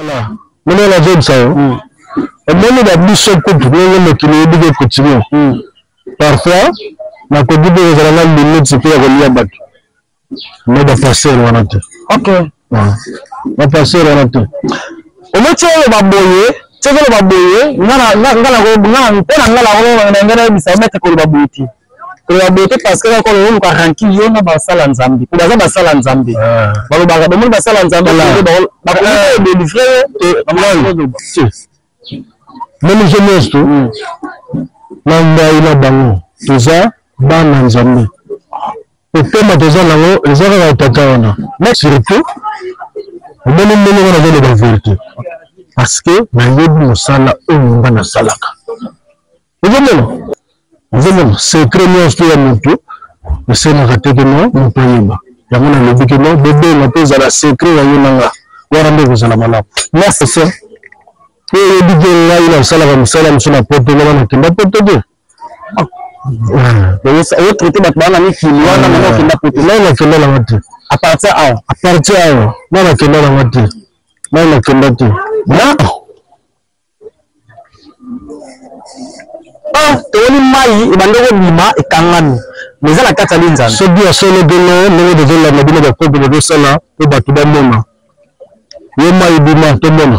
Voilà. Maintenant la zone ça. On donne la bouche au couple, le qui est obligé de continuer. Parfois, la copie de la limite c'est pour relier à battre. Mais de passer on a tout. OK. Va passer on a tout. Au moins tu vas boyer, tu vas boyer, ngala bisa mettre ko babuti. Ko babuti parce que ko le ko ranki yo na basala nzambi. Ko baza basala nzambi. Ba ba ba mo basala nzambi ba ko de livrer même jeunesse tout. Namba ina bango. Toza bana nzambi. Au thème toza nango ezaka ba tata wana. Mais surtout on donne une bonne vérité. Parce que nayebi mosala oyo ngana salaka. Vous secret nyonso ya mutu esenaka te ke no moto ayeba yango nalobi ke no bebe na te ezala secret ya yo nanga wana nde kozala malamu. Merci ça oyebi ke ngai nasalaka mosala mosu na poto ngana nakenda poto te oyo traité bato bana mikili wana nanga okenda poto nai nakenda nanga te à partir awa nai nakenda nanga te nai nakenda te toni mai ibandoko bima ekangani meza na kati ya linzana soki ya solo delo ndenge dezola na bino bakopi bezosala po bato bamona ye mai bima tomona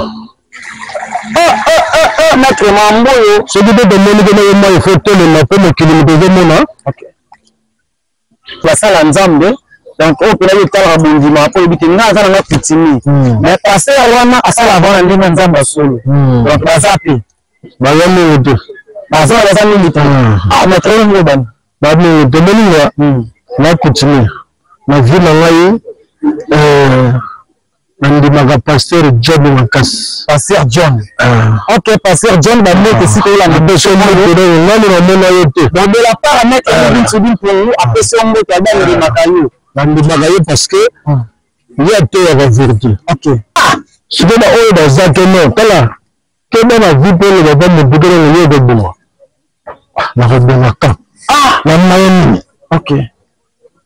maître mamboyo soki mpe tomoni kena ye mai fo tolema mpo mokili moto ezomona basala nzambe donc oyo mpena yotalaka bondima mpo oyebi te nga aza nanga kutimi mais paster wana asala avana ndenge nzambe asolo donc baza pe bayamoo te baza mingi te maître oyo bani bamingi tomoninga na kutimi na vie na ngai nandimaka Pasteur John makasi. Pasteur John. Ok, Pasteur John va mettre ici pour la négociation. De la part à mettre une soudine pour nous, après ce moment, tu as dans le macaillou. Parce que il y a tout à la vérité. Ok. Si tu as un dans non, là, que dans la vie pour le papa me bouger le lieu de bois. La rebellion. La main. Ok.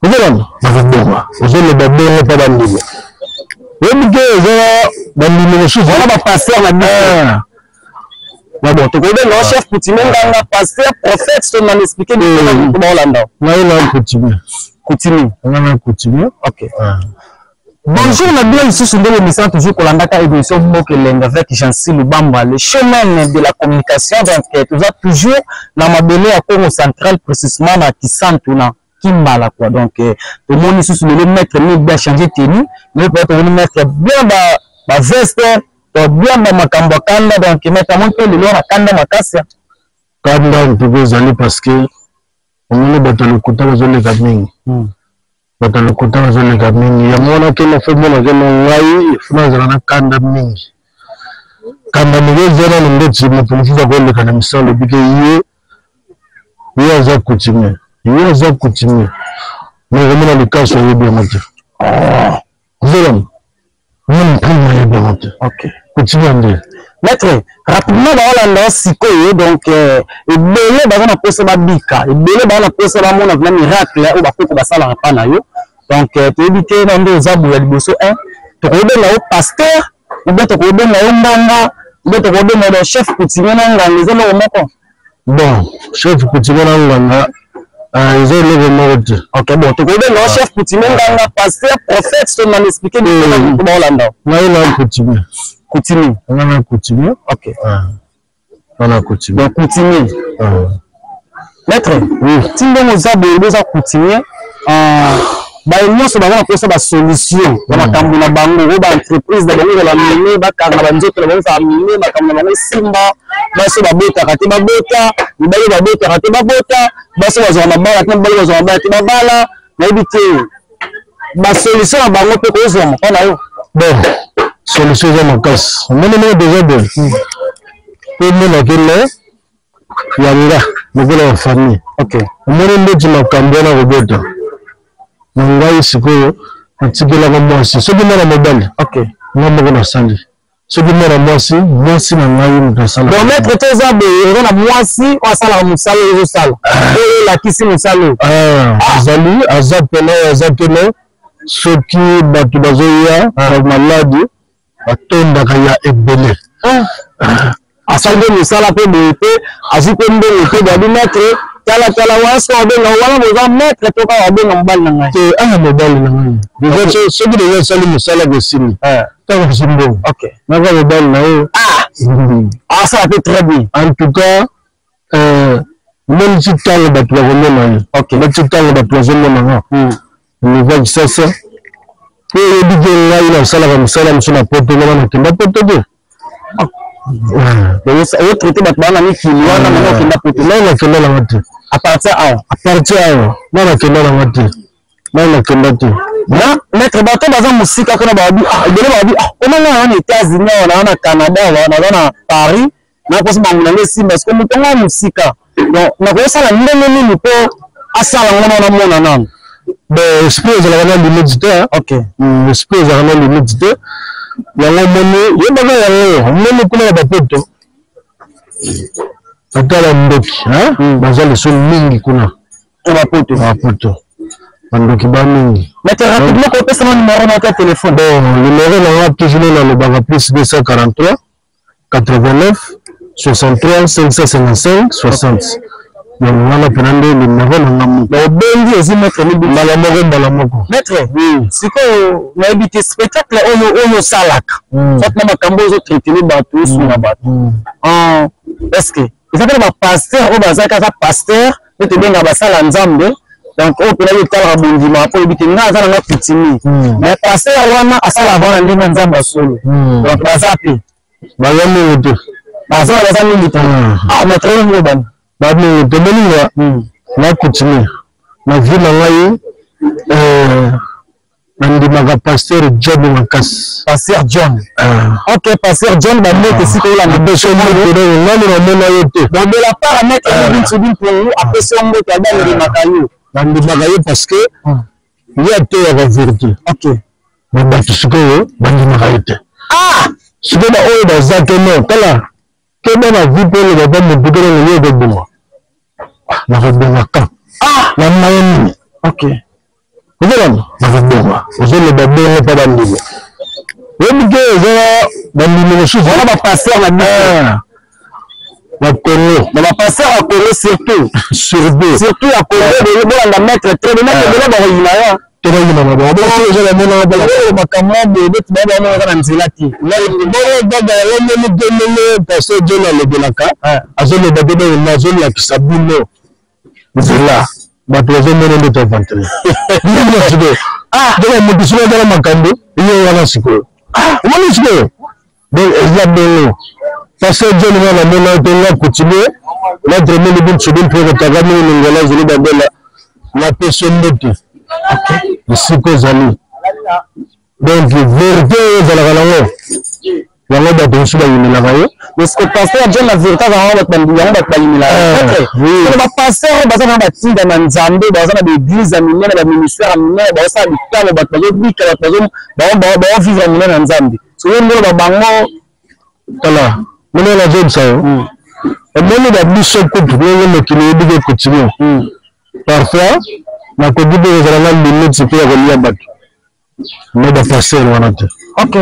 Vous voyez, la rebellion. Vous avez le bébé, pas dans le oui, mais voilà pasteur la bon, tu connais le chef coutumier dans pasteur prophète ce m'a expliqué de Hollande. Coutumier. OK. Bonjour, la bien ici sur l'émission toujours Hollande car émission Mokelenga avec Jancy Lubamba, le chemin de la communication donc toujours dans ma belé à Congo central précisément à Kisantuna. Kimbala quoi donc tout le monde ici sur le mettre bien changer tenue mais peut être mettre bien ba veste bien ba makambo kanda donc mettre mon peu le lora kanda makasi kanda vous allez parce que on est dans le côté de zone gaming dans le côté de zone gaming ya mona ke na fait mona ke no ngai France na kanda mingi kanda mingi zona ndetsi mo pour ko le kana misalo bike ye za coutumier il y a des coutumiers, mais vraiment le cas sur les bénéfices. Vraiment, même prendre les bénéfices. Ok. Coutumier. Maître, rapidement dans la siko donc et belé bazana na posa ba bika, et belé bazana posa ba mona na miracle ou ba ko ba sala rapana yo. Donc tu éviter dans des abu ya liboso to ko be na pasteur, ou bien to ko be na mbanga, ou bien to ko be na chef coutumier na nganga zelo moko. Bon, chef coutumier na nganga ils ont le mot. Ok, bon, tu connais le chef coutumier dans la pasteur prophète, ce m'a expliqué de Hollande. Non, il a un coutumier. Coutumier. On a un coutumier. Ok. On a un coutumier. Donc, coutumier. Maître, oui. Si nous avons besoin de coutumier, bah, nous sommes dans la solution. Dans la Cameroun, bango, ba entreprise, dans la mine, ba Cameroun, dans la mine, ba Cameroun, Simba, ba so ba bota, kati ba bota, ba ba bota, kati ba bota, ba so ba na bala, kati ba zo ba ti ba bala, na ibite. Ba solution na bango pe ko zo mo, kana yo. Bon, solution za makasi. On est déjà de. Pour nous la kele, yanga, nous la famille. OK. On est ndeti makambo na robota. Ngai sikoyo atikela kwa mwasi soki mwana mobali okay ngombo na sandi soki mwana mwasi na ngai mtasala donc maître teza be na mwasi wasala musalo ezo sala la kisi musalo azali azapelo soki batu bazoya maladi batonda kaya ebele asande musala pe bote azupe ndenge pe ba maître tala waso benga wala boza maître toka wabenga mbali na ngai te ana mobali na ngai déjà ce qui devait salir musala besini tant que simbo OK na va mobali na yo ça va très bien en tout cas même si tala batwa komona OK même si tala batwa komona ni va ça pe dit ngai na sala ba musala musala poto na kenda poto de yo traité bat bana ni kili wana na kenda poto na kenda na watu à partir na kenda na watu na kenda tu na maître bato baza musika kuna babi ebele babi comment on est États-Unis on a Canada on a Paris na kosi banguna ngesi parce que mutonga musika donc na ko sala ndenge nini po asala ngona na mona nana ben espèce la grande limite OK espèce la grande limite ya ngomoni yeba ga ya ngomoni kuna bapoto atala ndoki baza le son mingi kuna bapoto bandoki ba mingi mais rapidement ko pesa mon numéro na téléphone bon numéro na toujours na le baga plus 243 89 63 555 60 Voilà, Fernando, le numéro na muko bengi ezi maître ni mbala moko maître siko na habité spectacle oyo salaka soit na makambo zo traiter bato suna bato est-ce que ça fait ba pasteur o bazaka za pasteur et te benga basala nzambe donc o pena yo tala bondima po habité nga za na pitimi mais pasteur wana asala bana ndinga nzamba solo donc bazapi bayamo te baza mingi maître ngo bana Babni Dominica na continue na ville ngai ndimaka pasteur John Makas pasteur John OK pasteur John ba mettre siko la beso ngani na mona yote donc de la part mettre une pour nous après ce on mettre dans le makayo ndimaka yo parce que il y a te la vérité OK mais ba siko ndimaka yote siko ba oyo bazate no tala keba na vie pour le baba mo bidoro le yo de moi na robena ka na mayeni OK voilà na robena je le baba ne pas bandiko yebike za bandiko sous voilà ba passer na ba Congo ba passer à Congo surtout à Congo de la mettre très bien que ba yina tena yina ba ba je la mona ba ba kamabo de ba ba na nzilati na bo baba yo ne demele passer je la le belaka azole baba de na zone la kisabuno zela bato bazomona nde toavantre donc moto soki azala makambo iyo wana sikoyo omoni sikoyo donc eza bongo parce john wana mona tonga continue notre meli bin sobin mpo kotaka mingi lingala zeli babela na peso mbote esika ozali donc vérité oyo ezalaka nango yango bato mosusu bayimelaka ye parce que pasteur John la vérité yango bato bayimelaka ba pasteur baza na batinda na nzambe baza na l'église minene ba ministère minene baza bitabo bato bazobika bato bazovivre minene na nzambe soki ndolo babango tala mona nazobisa yo omoni babiso kutu ndenge mokili ebiki continue parfois nakoki mpe ezala na limite mpe ya kolia bato me bapasteur wana te OK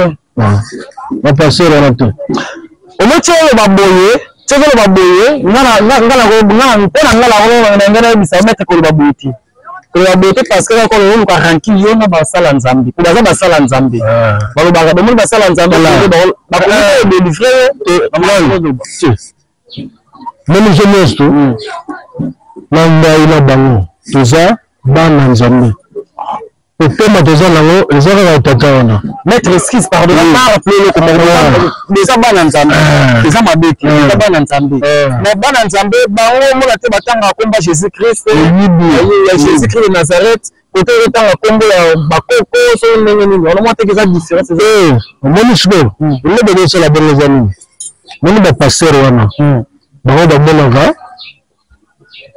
bapasteur wana te omoti oyo baboye tozolo baboye ngala mpona ngala ngana yebisa omete koloba boye te koloba boye te parce que kolo oluka ranki yo na basala nzambe po baza basala nzambe balobaka bomoni basala nzambe bakoki kodélivre moni je nyonso na ngai na bango toza bana nzambe opema toza nango eza kaka tata wana maître excuse pardon rappelez-le comme déjà bana nzambe eza mabeti eza bana nzambe mais bana nzambe bango mona te batanga komba Jésus Christ ya Jésus Christ de Nazareth côté otanga kombo ya bakoko so ndenge nini on monte que ça différence omoni siko ile bebe so la bonne nini moni ba pasteur wana bango bamonaka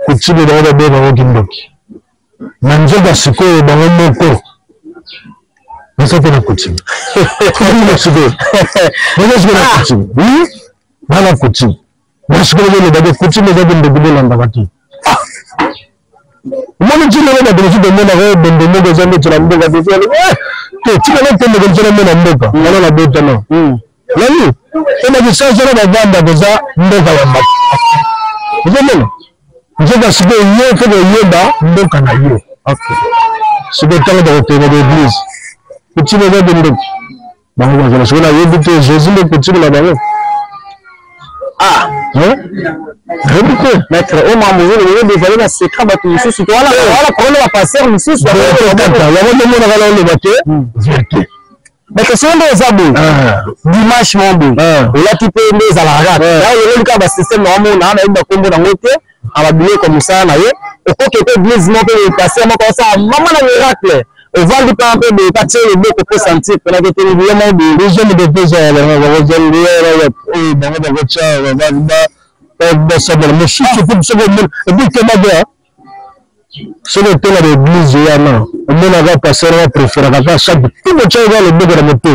kutime bango babe bango kindoki na nzoka sikoyo bango moko baza mpe na kutime sikoyo baza sikoyo na kutime bana kutime basikoyo bazolobake kutime eza bende bilolandaka te Moi, je ne sais pas si tu as ah, maître, au moment où vous dévoilez la secret, voilà, problème à passer, mais que si on est abonnés, dimanche, mon bon, là tu peux les alarmer. Là, le cas de système normal, on a un combo dans l'autre, on va bien comme ça, là, et quand tu peux bien se passer, on va ça, maman a miracle. On va lui parler de partir le bloc pour sentir qu'on a été vraiment de jeunes de deux ans, on va voir c'est le temps de l'église, on va passer à préférer à chaque tout le temps dans le bloc de la moto.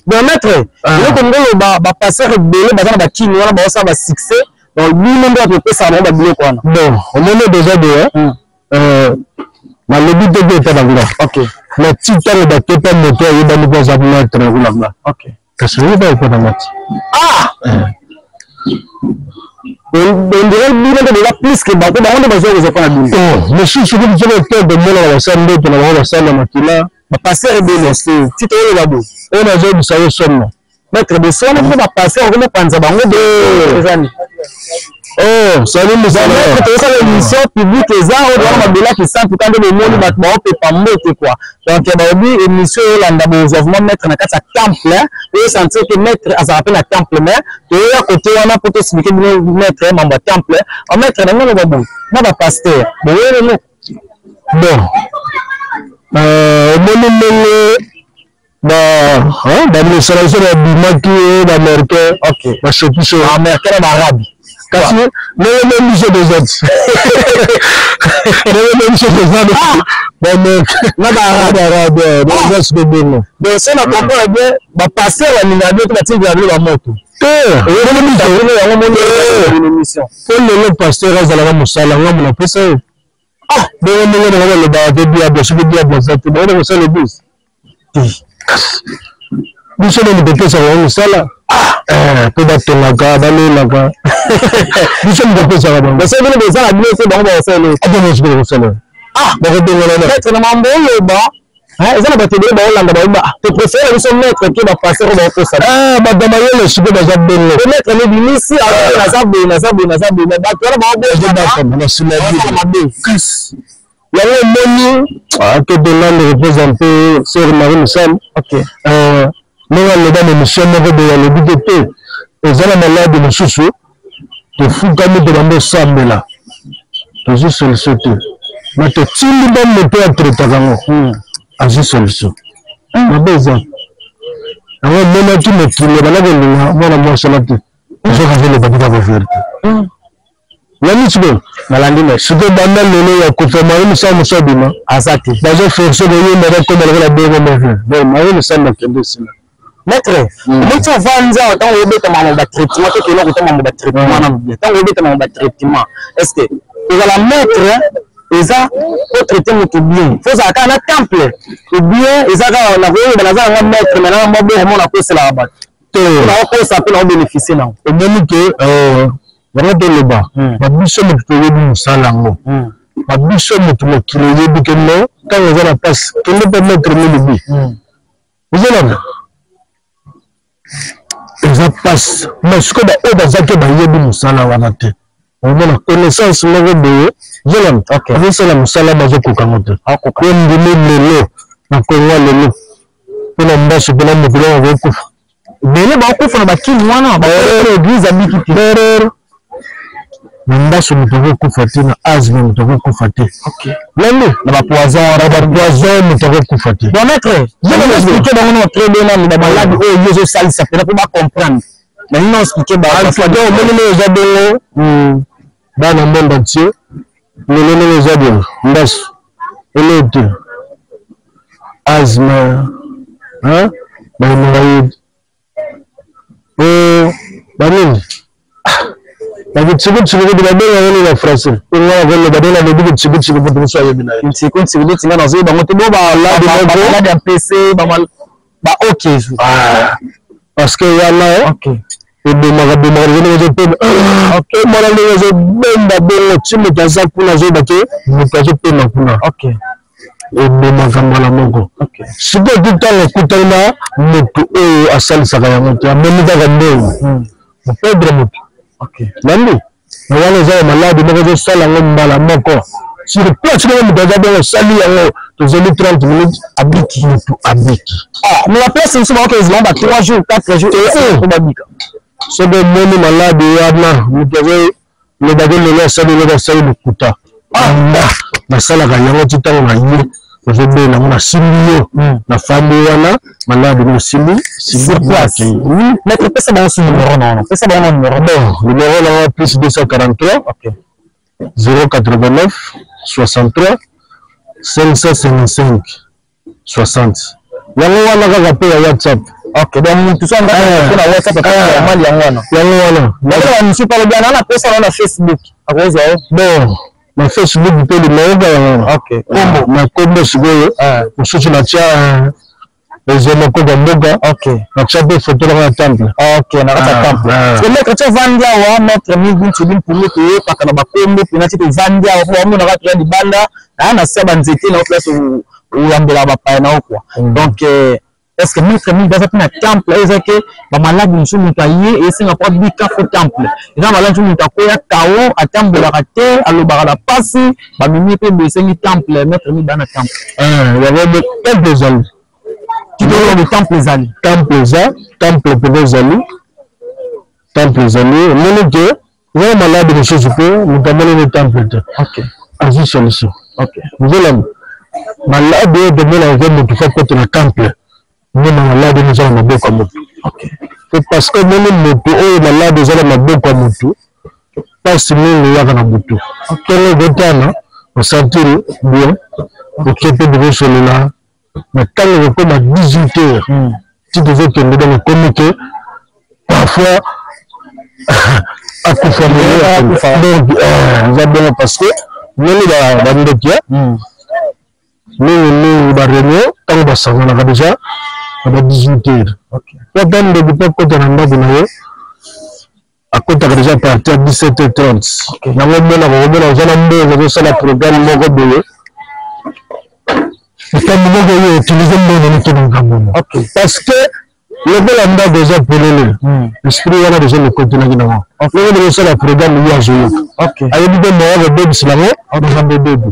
Bon, maître, le va passer à belé, va qui nous va ça va succès. Donc, lui-même doit être ça, on va bloquer quoi. Bon, on est déjà deux. Mais le but de l'état d'anglais. Ok. Mais si tu as le bateau, tu as le moteur, il va nous faire ça pour mettre là. Ok. Qu'est-ce que vous avez fait dans la ah! On dirait que déjà plus que bateau, on a besoin de faire la boule. Oh, mais si tu veux dire que de moi, on va s'en aller, on va s'en aller, on va passer à rebelle. Si tu as le bateau, on a besoin de ça, on sonne. Mettre des sons, on va passer, on va prendre ça, on va deux années. Oh, salut mes amis. C'est l'émission publique et ça, on doit m'appeler qui sent quand le monde va pas monter quoi. Donc il y a une émission là on va mettre dans quatre temple et sentir que mettre à ça appelle un temple mais et à côté on a pour expliquer mettre un membre temple on mettre dans le babou. On va pasteur. Bon le sénateur Bimaki l'américain. OK. Bah c'est tout sur américain et arabe. Kasi le musée des autres. Le musée des autres. Bon na arabe des bébés. Donc ça na comprendre bien ba passer la ningabe to batinga la moto. Le pasteur azala musala ngamu na pesa. Ah, bon le ba de diable ce que diable ça te bon ça le bus. Nous sommes des personnes qui sont là. Peut être là, là. Nous sommes des personnes qui sont là. Mais c'est vrai que ça a bien fait dans le salon. Ah, bon, mettre dans mon bon bas. Hein, ça va te dire bon là bas. Tu préfères nous sommes mettre qui va passer au bon ça. Ah, madame le super déjà bien. Mettre les bini ici à la sabe, na sabe. Bah tu vas bon bon. C'est la vie. Il y a un moni que de là le représenter sur Marie Sam. OK. Nous allons dans l'émission de le but de paix. Et ça la malade de Soussou. Tu fous comme de la ensemble là. Tu juste le sauter. Mais tu tires dans le peu entre ta agis sur le saut. Ma besoin. Alors maintenant tu me tires là là voilà moi ça là. Je vais le battre avec vérité. La mission malandine ce que bandal le ya confirmer une ça muso bima asati bazo forcer de yé mais comme la bébé mais bon mais ça n'a que de ça. Maître, mucho vanza autant au bête maman ba traitement que là autant maman ba traitement na bien tant au bête maman ba traitement est-ce que il va la mettre et ça pour traiter mon bien faut ça quand un temple ou bien et ça quand la voyer dans la zone mettre maintenant moi bien mon la cause là bas to la cause ça peut en bénéficier non et même que vraiment dans le bas ma biso me trouver du salango ma biso me trouver créer du que non quand on va la passe que ne peut mettre le but vous allez ça passe mais ce que dans ça que bayebi musala wana te on a la connaissance moko de jeune OK c'est la musala bazo kokangote ko ndime lelo na ko wa lelo pour la mbaso pour la mokolo wa ko bele ba ko fona ba kini wana ba église abiki terreur mbaso mutoko kufa na asthme mutoko kufa te OK lelo na ba poison mutoko kufa te bon maître je vais expliquer dans mon très bien na ba malade o yeso salisa pour pas comprendre mais non expliquer ba alpha do mon jabelo dans le monde entier le jabelo mbaso elete asthme hein ba hémorroïde oh ba nini ba Tchikou de la belle en français. On va voir le badon avec du Tchikou pour tout ça. Tchikou de la nazo, bah moto bah là d'un PC, bah ok. Parce que y a là, ok. Et bien je peux. Ok, moi je ben d'abord tu me dis ça pour la zone ok. Je peux maintenant. Ok. Et bien la mongo. Ok. Si tu dis tant écoute là, moto à salle ça va monter. Même dans le on peut drôle. Ok. Nandi. On va les avoir malade, mais je sors la la mongo. Si le place que nous devons saluer tous les 30 minutes habiki. Ah, mais la place c'est souvent que ils ont 3 jours, 4 jours et on va bika. C'est de mon malade yana, nous devons le bagage le saluer le kuta. Ah, na sala ga yango titanga na yi. Je vais la simio la famille wana malade no simi sur place. Oui, mais c'est pas son numéro non, c'est pas mon numéro. Bon, numéro là plus 243. OK. 089 63 555 60. Yango wana kaka pe ya WhatsApp. Ok, donc tout ça on va na WhatsApp à mali yango wana. Là on suit pas le bien na pesa na Facebook. À cause bon, na Facebook pe le numéro. Ok. Combo, na combo sigoyo. Mususu na tia les hommes ko gamboga. Ok. Na tia pe photo na temple. Ok, na kata temple. C'est le que tu vandia wa mettre mingi tshibin pour le payer paka na ba combo pina ti vandia wa mo na ka tia di banda. Na seba nzete na place où ambela ba pa na quoi. Donc est-ce que mettre mingi dans un temple est que ba malade nsu mutaye et c'est pas bi ka fo temple. Ina malade nsu mutakoya kawo atambela ka te alobaka la pasi ba mimi pe besengi temple mettre mingi dans un temple. Il y avait des amis. Tu dois le temple zali. Temple pour les amis. Temple zali. Mon Dieu, les malades de choses peu, nous avons le temple. OK. Azis solution. OK. Vous allez malade de mon envie de faire côté le temple. Nous malade nous allons beaucoup comme OK. Parce que nous moto malade nous allons beaucoup comme tout. Parce que nous y a dans moto. OK, le temps on sentir bien. OK, peut de celui-là. Mais quand on comme à 18h, tu devais te donner le communiqué, parfois, à conformer. Donc, parce que nous, nous, quand on va s'en déjà, on a 18h. Quand on ne peut pas côté à côté déjà partir à 17h30. Il y a un programme parce que le bel anda déjà pour l'esprit on a déjà le contenu qui n'a on fait déjà le programme il y a joué OK ayo bi mo ba baby silamo on va baby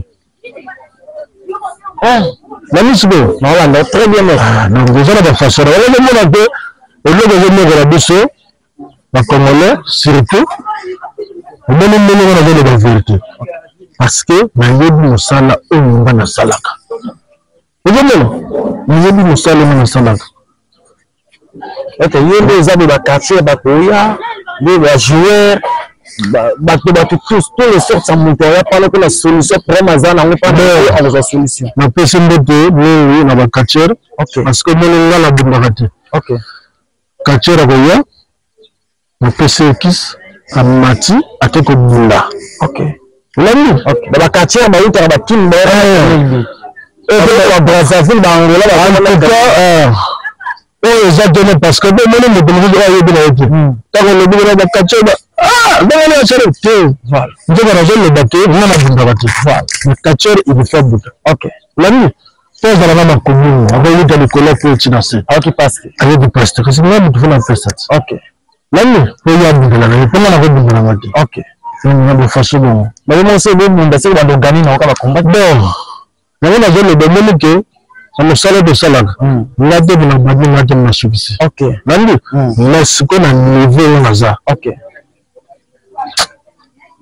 la musique non là très bien donc déjà la façon on le monde que au lieu de la bouche la congolais surtout on a la vérité parce que na yebi musala o ngana salaka. Vous avez dit que nous sommes ok, il y a des amis qui quartier, des joueurs, tous les sortes de monteurs, parler de la solution, vraiment, on n'a pas de solution. La personne de nous, on a quartier, parce que nous avons la bonne ok. Quartier, la personne qui a mati, à tout le monde. Ok. Dans la quartier, on a eu un team. Brazzaville, ils ont donné parce que nous le domaine que on sale de salaire là de la badine là de ma succès OK nandi mais ce qu'on a niveau on a OK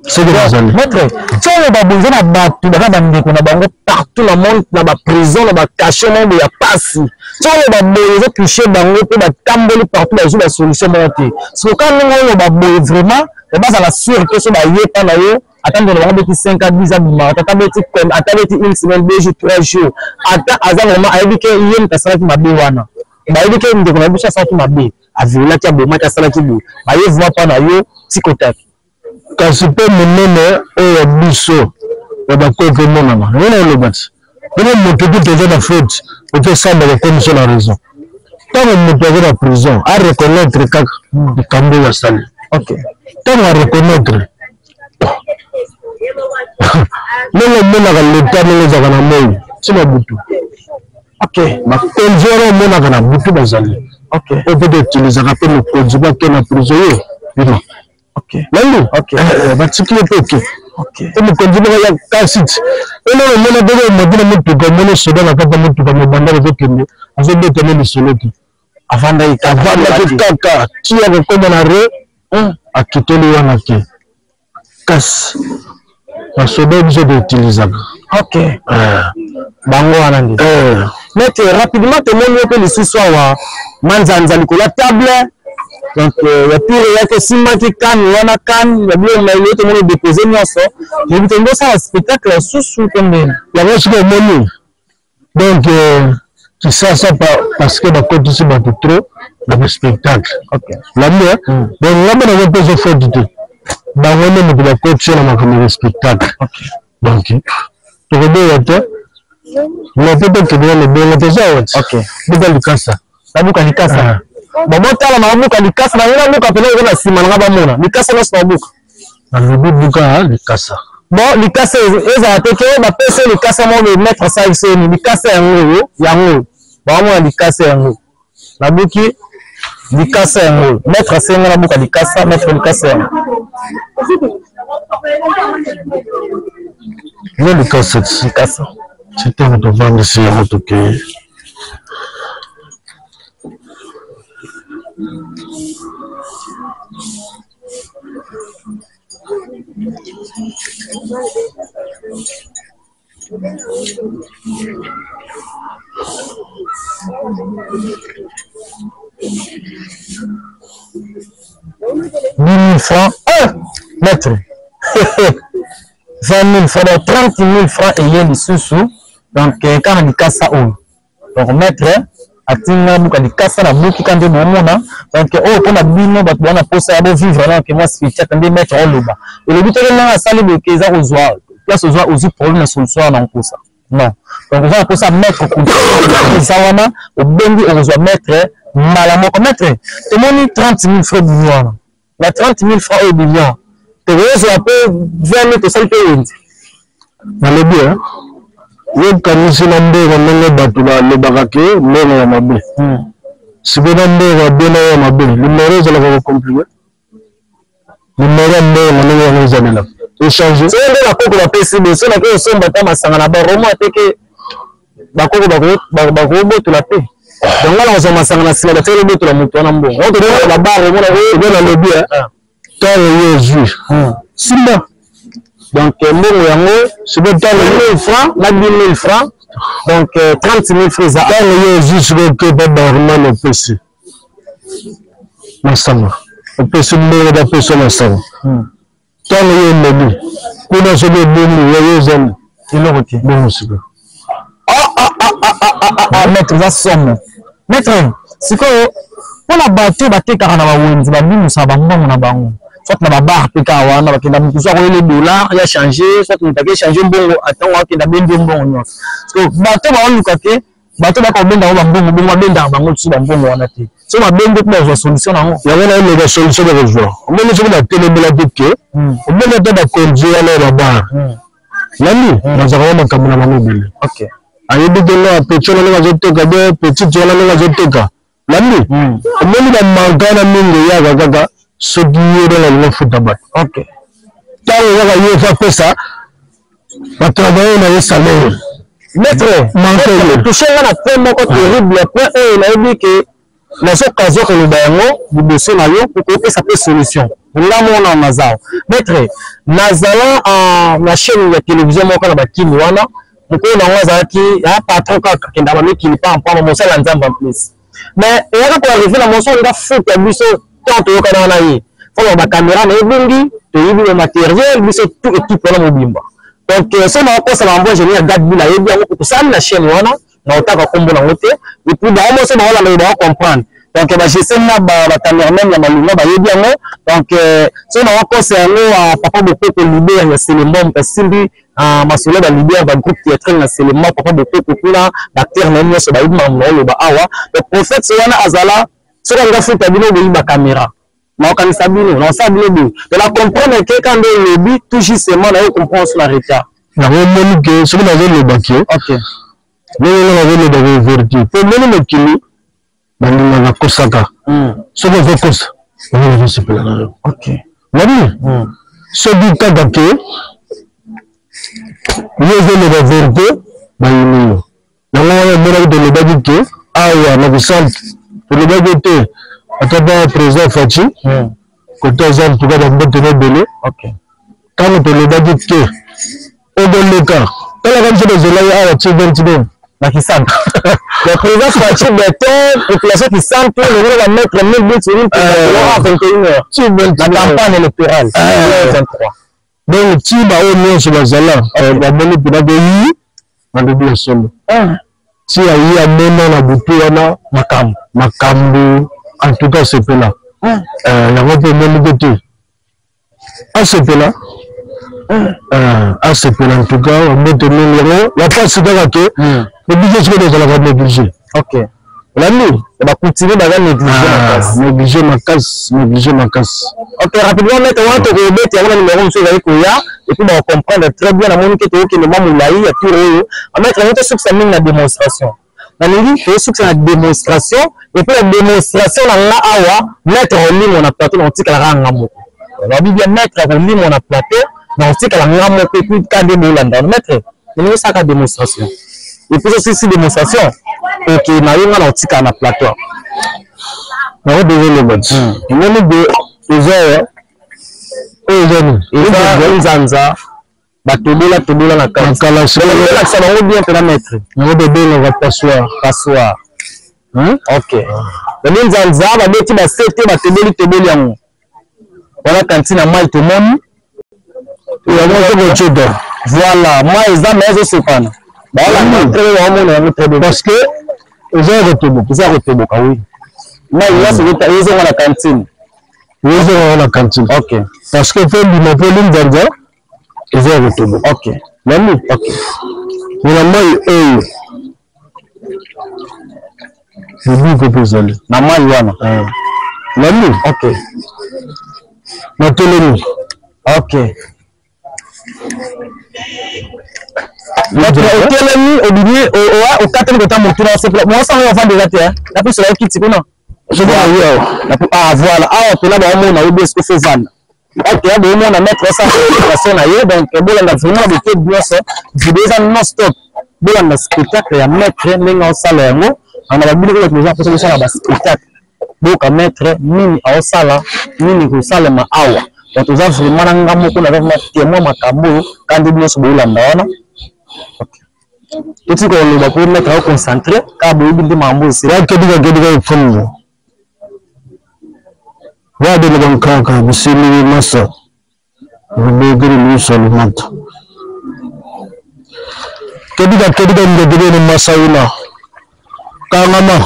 c'est de la zone maître tu as pas besoin de battre dans la bande qu'on a bango partout le monde dans la prison dans la cachette même il y a pas si tu as pas besoin de toucher bango pour la tamboli partout la joue la solution monter c'est quand nous on va vraiment et bas à la sûreté sur la yépa na yo attendre le moment de 5 à 10 ans attendre une semaine 2 jours 3 jours attends vraiment avec yem kasala ki mabe wana ba avec ndeko na bisha sa ki mabe avila ki aboma kasala ki bo ba yo voit pas na yo tikotaki kasi pe monene oyo biso ya bakoko monama ngena olobati ngena moto tout toza na faute okosambaka comme so na raison ntango moto aza na prison a reconnaître kaka likambo oyo asali ntango a reconnaître ndenge omonaka leta ndenge ezalaka na moi ntina butu bakonzi wana omonaka na butu bazali oyo mpe toutilisaka mpe mokonzi bake na prison yo bino lalo batikile mpe oke mokonzi moko ya kasiti ona omona beke madina motuka omona soda na kata motuka mobanda ezokende azobetana lisolo te avandaki kaka tiaka koma na re akitoli wana ke kasi basoda biso toutilisaka bango wana nde mete rapidement tomoni yo mpe lisusu awa manzanza likolo ya table donc ya pire yaki esimbaki kane wana kane ya biloko na eloko tomoni depose nyonso yebi tolingi osala spectacle ya susu to ndeni yango soki omoni donc kisasa parce que bakotisi bato trop na baspectacle lambi donc ngambe nazo mpe ezofoti te bango nde moto bakotisi na makambo ya spectacle donc tokobeya te napepe kebela lebongo toza wati buka likasa nabuka likasa botala na babuka likasa na ngena buka pele eza na nsima nanga bamona likasa nyonso na buka nalobi buka likasa bon likasa ezala te ke bapesa likasa moko maître asaliseni likasa yango bamona likasa yango nabuki likasa yango maître asenga nabuka likasa maître likasa yango yo likasa c'était votre vendre ici à votre cœur. francs, maître. 20 000 francs, 30 000 francs et il y a des sous. Donc, quand on dit casse à eau, donc maître, atinga buka di kasa na buki kande bomona donc oh pona bino bato bana posa ya bo vivre là que moi spirituel kande maître oloba et le but est na sali be keza ozwa place ozwa ozi problème na solution na posa non donc on va posa maître ko ça wana o bengi ozwa maître mala moko maître te moni 30 000 francs millions na 30 000 francs au million te ozwa peu 20 000 to sali pe wendi na le bien yokanisi na mbongo ndenge bato balobaka ke mbongo ya mabe sikoyo na mbongo abena ya mabe numero ezalaka kocomplike numero ya mbongo ndenge yango ezalelaka echange soki nde bakoko bapesi biso nake osomba ta masanga na baromo ateke bakoko bakobotola te donc wana kozwa masanga na nsima bateke lobotola moto wana mbongo otoaa babaromo na lobi ntango yo ozwi simba donc mbongo yango sikoyo ntango 10 000 francs na 10 000 francs donc 30 000 francs eza ntango yo ozwi sikoyo ke babarman opesi masanga opesi mbongo bapesi masanga ntango yo omeli kuna soki ebongi yayo ezali eloko te bongo sikoyo maître eza somo maître sikoyo mpona bato batekaka na bawenzi babimisaka bambongo na bango soit na babar mpe kaka wana bakenda motu so akoyele dollar ya change soit moto ake change mbongo atango akenda bendi mbongo nyonso parce que bato baoluka te bato baka kobendango bambongo bongo babendaka bango tusu bambongo wana te so babendi mpe bazwa solution nango yango na oloba solution bakozwa omoni soki batelemela te ke omoni ata bakonzi wana ya babar nani bazaka wa makambo na bango ebele ayebi te nga petit wana ndenge azoteka be petit wana ndenge azoteka nani omoni bamanka na mingi eyaka kaka soki ye ndenge alingo futa bato ntango kaka ye fa pesa batravaille na ye salaire maître touche nga na point moko terrible point oyo nayebi ke nazokazwa koloba yango liboso na yo po kopesa mpe solution ngamona nazala maître nazala na chaîne ya télévision moko na bakini wana mokolo nango azalaki patron kaka kenda bamikili pampama mosala nzambe en plus mais eyaka koarrive na mosolo nga foot ya biso tant toyokana wana ye fona bacaméra na ebungi toyebi le matériel biso tout équipe wana mobimba donc so nakokosa bango ingénieur gadbila ayebi yango tosali na chaîne wana na otaka kombo nango te epuis bango moso baolanda bako comprendre donc gestion na cameraman ya malunga bayebi yango donc so na wakosa yango papa bokoko libère ya Selemon Kasimbi masolo ba libère ba groupe théâtral na Selemon papa bokoko kuna acteur na nyonso bayebi mamolo ba awa le prophète so wana azala so nga futa bino ba caméra na okanisa bino na sabino bi de la comprendre que quand le lobby tout justement na comprendre sur la retard na moni que ce que na le baki OK mais on va le vérifier pour moni le kili bandi na kosaka ce que veut kosa on va se plaindre OK wani so du kaka ke le la vérité bayini na ngwa mona de le baki ke awa na bisante pour le baki ataba président Fachi côté exemple pour la boîte de belé OK quand le baki ke au bon le cas la comme c'est là awa tu 22 na kisante le président Fachi béton population qui sent que le va mettre 1000 buts sur une à 21h la campagne électorale 23 donc tu ba au moins sur la zala la bonne pour la pays en début solo si il y a même la bouteille na makambu en tout cas c'est là la vote même côté à ce là en tout cas on met 1000 euros la passe c'est que le budget c'est de la budget OK l'ami va continuer à négliger ma casse OK rapidement mettre on te rebête y a un numéro monsieur avec Koya et puis on va comprendre très bien la monique que le maman là il y a tout on mettre on te sur ça la démonstration na ningi que sur la démonstration et puis la démonstration là awa mettre en ligne on a plateau on tika la ngamo on va bien mettre en ligne on a plateau on tika la ngamo et puis quand de Bolanda mettre c'est ça la démonstration et puis aussi démonstration OK na yonga na tika na plateau na devant le match on est de Nzanza batobola na kala ça va bien pour la mettre on de va passoir OK le Nzanza ba beti ba sete ba toboli yango voilà cantine mai to moni voilà moi eza mais se pana voilà très bien parce que ils ont retoboka oui mais il y a ce la cantine la cantine OK parce que fait du Napoli Nzanza ils ont retoboka OK même OK je dis que vous allez na mai wana même OK na télé OK notre hôtel au milieu au 4e côté mon tour c'est moi ça on va déjà terre la plus sur la kit kuna je vois voilà on là on a oublié ce que faut vendre OK on a mettre ça en na yo donc bon on a vraiment de bien ça c'est déjà non stop bon on a spectacle ya mettre ninga au salaire on a bien que les gens pour ça la spectacle donc à mettre mini au salaire mini ko salema awa donc tu as vraiment nanga moko na vraiment témoin makambo quand de bien so bolanda wana OK tout ce qu'on va pour mettre au concentré ka bobi de mambo c'est là que diga fond wa de le banka bisini masa mbegiri musolo mata que diga ngedire masa ina kangama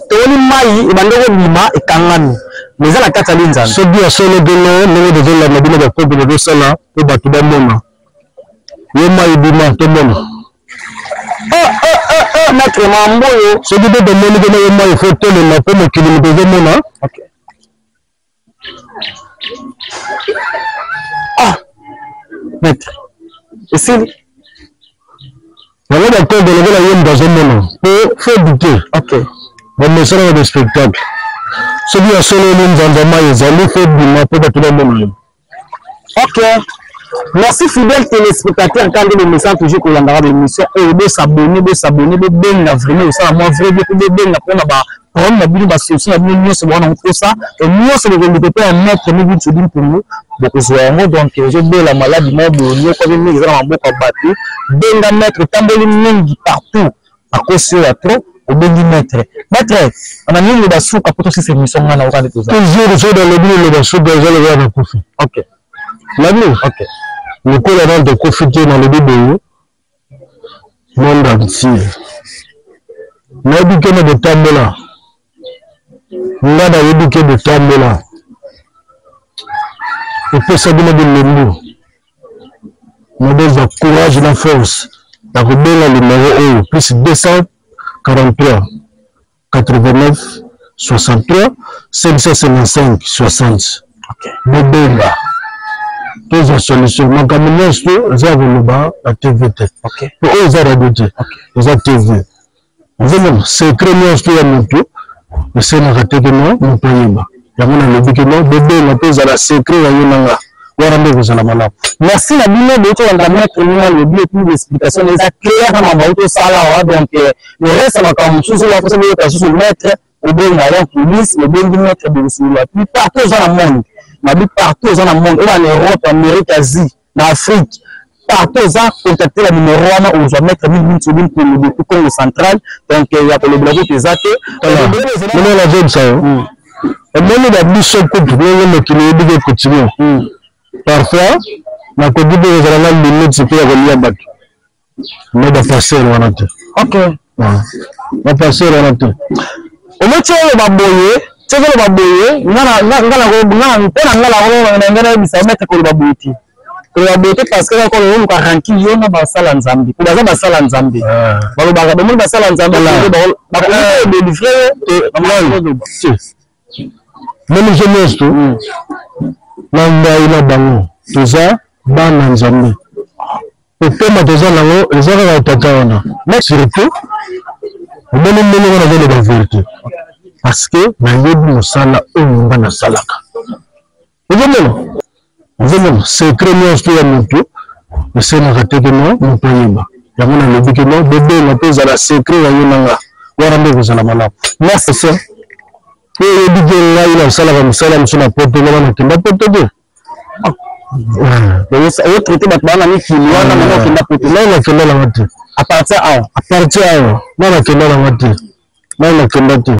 toni mai ibandoko bima ekangani mais la kata linza so bien solo de no de la mabina de ko de sala ko batu ba mona yo mai bima to mona maître mamboyo so de mona de yo mai photo le na ko mo kilimi de mona OK maître et c'est voilà d'accord de la yo dans mona pour faire douter OK bon ça de spectacle celui à solo Nzanza mai zali fait bima pour tout le monde OK merci fidèles téléspectateurs quand le message toujours qu'on a l'émission et de s'abonner de bien vraiment ça moi vrai de bien pour na ba on na bino ba solution na bino nyonso bana ko ça et nyonso le peut pas mettre ni bitu din pour nous beaucoup soyons donc je vais la maladie moi bonio ko ni za na mboka batu benga mettre tamboli mingi partout à cause de trop au bengi mettre on a mis le basuka pour cette émission ngana au kandi toza toujours so dans le bilo le basuka za le na kofi OK l'ami OK le cola dans de kofi dans le bilo monde entier nayebi ke na botambola nga nayebi ke botambola epesa bino bilembu modèle courage na force na kobenga numéro oyo plus 243 89 63 555 60 bobenga toza solution makambo nyonso eza koloba na tv te po oyo eza radio te eza tv ozomona secret nyonso ya motu esenaka te keno moto ayeba yango nalobi keno bobenga mpe ezala secret ya yo nanga wana nde kozala malamu. Merci na bino boto wanda maître nina lobi et puis l'explication eza claire na mabato sala donc le reste makambo mosusu la kosa boyo kasusu maître obenga ya police obengi maître de la plus partout dans le monde na bi partout dans le monde en Europe, Amérique, Asie, na Afrique partout ça contacter la numéro wana ou soit mettre mille sur pour le Congo central donc il y a pour le blog des athées non la zone ça et même la biso coupe le qui le dit continuer parfois na ko dit que la limite c'est pour relier bac mais de passer wana te OK va passer wana te o meche le baboye tshekelo baboye ngala ngala bisa mettre ko baboye parce que quand on a ranki yo na basala nzambi ko baza basala nzambi balo baga do basala nzambi ba ko de livrer même je montre namba ina bango toza bana nzambi opema toza nango ezaka ka tata wana mais surtout omoni mbele wana vele ba vérité parce que nayebi mosala oyo nga nasalaka ozomona secret nyonso ya motu esenaka te keno moto ayeba yango nalobi keno bobenga mpe ezala secret ya yo nanga wana nde kozala malamu. Merci sir po oyebi ke ngai nasalaka mosala mosu na poto ngana nakenda poto te oyo traité bato bana mikili wana nanga okenda poto ngai nakenda nanga te à partir awa ngai nakenda nanga te ngai nakenda te